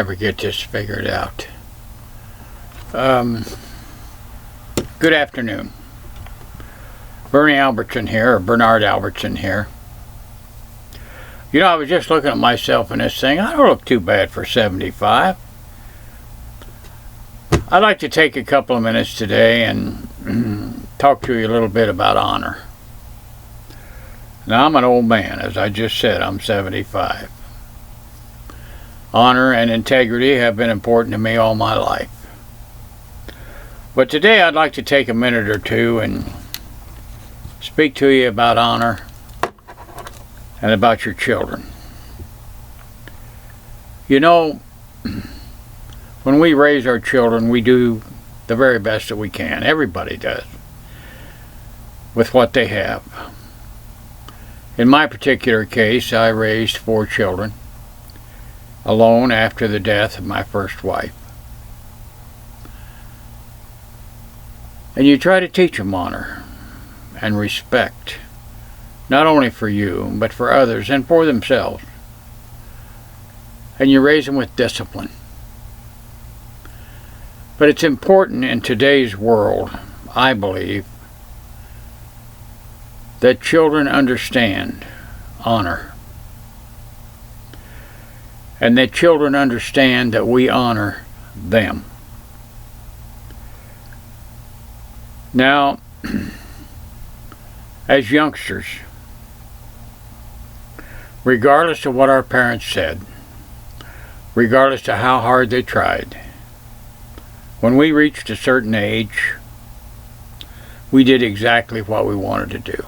never get this figured out. Good afternoon. Bernie Albertson here, or Bernard Albertson here. You know, I was just looking at myself in this thing. I don't look too bad for 75. I'd like to take a couple of minutes today and talk to you a little bit about honor. Now, I'm an old man. As I just said, I'm 75. Honor and integrity have been important to me all my life. But today I'd like to take a minute or two and speak to you about honor and about your children. You know, when we raise our children, we do the very best that we can. Everybody does, with what they have. In my particular case, I raised 4 children alone after the death of my first wife. And you try to teach them honor and respect, not only for you, but for others and for themselves. And you raise them with discipline. But it's important in today's world, I believe, that children understand honor. And that children understand that we honor them. Now, as youngsters, regardless of what our parents said, regardless of how hard they tried, when we reached a certain age, we did exactly what we wanted to do.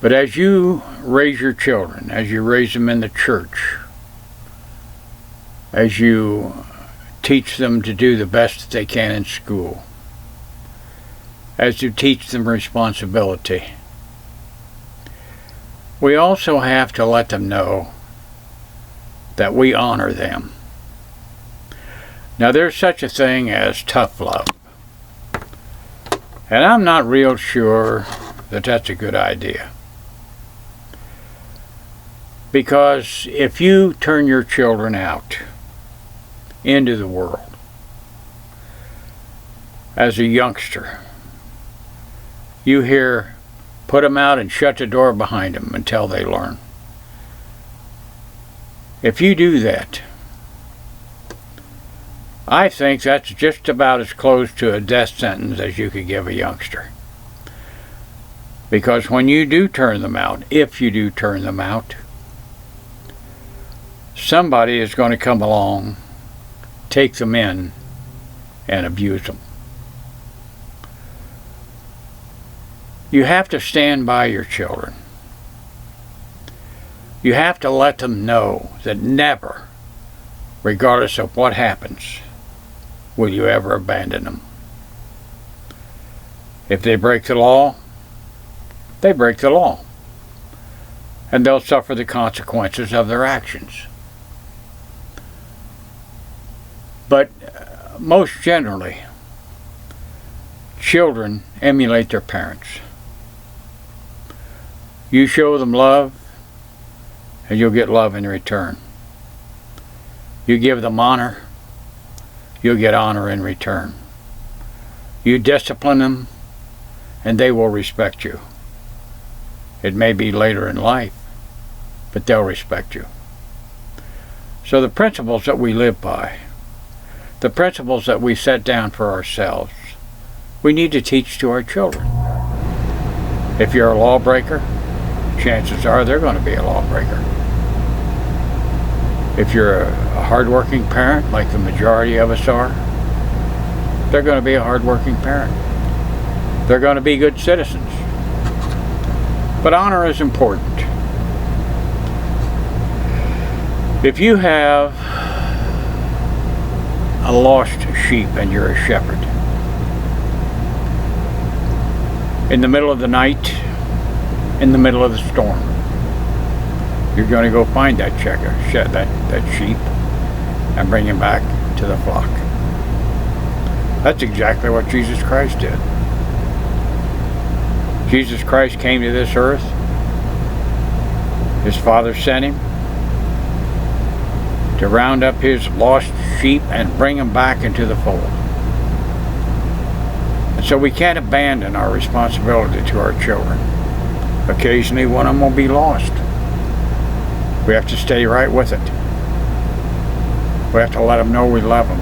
But as you raise your children, as you raise them in the church, as you teach them to do the best that they can in school, as you teach them responsibility, we also have to let them know that we honor them. Now, there's such a thing as tough love, and I'm not real sure that that's a good idea. Because if you turn your children out into the world as a youngster, you hear, put them out and shut the door behind them until they learn. If you do that, I think that's just about as close to a death sentence as you could give a youngster. Because when you do turn them out, if you do turn them out, somebody is going to come along, take them in, and abuse them. You have to stand by your children. You have to let them know that never, regardless of what happens, will you ever abandon them. If they break the law, they break the law. And they'll suffer the consequences of their actions. But most generally, children emulate their parents. You show them love, and you'll get love in return. You give them honor, you'll get honor in return. You discipline them, and they will respect you. It may be later in life, but they'll respect you. So the principles that we live by, the principles that we set down for ourselves, we need to teach to our children. If you're a lawbreaker, chances are they're going to be a lawbreaker. If you're a hardworking parent, like the majority of us are, they're going to be a hardworking parent. They're going to be good citizens. But honor is important. If you have a lost sheep and you're a shepherd, in the middle of the night, in the middle of the storm, you're going to go find that sheep and bring him back to the flock. That's exactly what Jesus Christ did. Jesus Christ came to this earth. His Father sent him. to round up his lost sheep and bring them back into the fold. And so we can't abandon our responsibility to our children. Occasionally one of them will be lost. We have to stay right with it. We have to let them know we love them.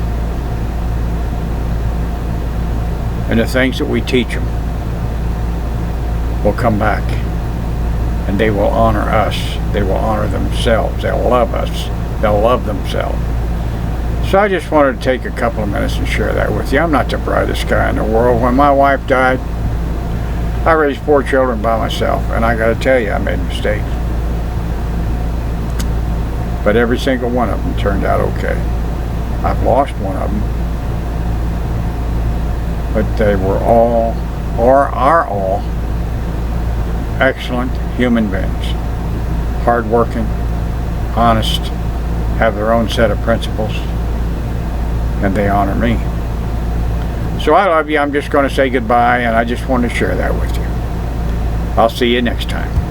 And the things that we teach them will come back. And they will honor us. They will honor themselves. They'll love us. They'll love themselves. So I just wanted to take a couple of minutes and share that with you. I'm not the brightest guy in the world. When my wife died, I raised 4 children by myself. And I got to tell you, I made mistakes. But every single one of them turned out okay. I've lost one of them. But they were all, or are all, excellent human beings. Hardworking, honest, have their own set of principles, and they honor me. So I love you. I'm just going to say goodbye, and I just wanted to share that with you. I'll see you next time.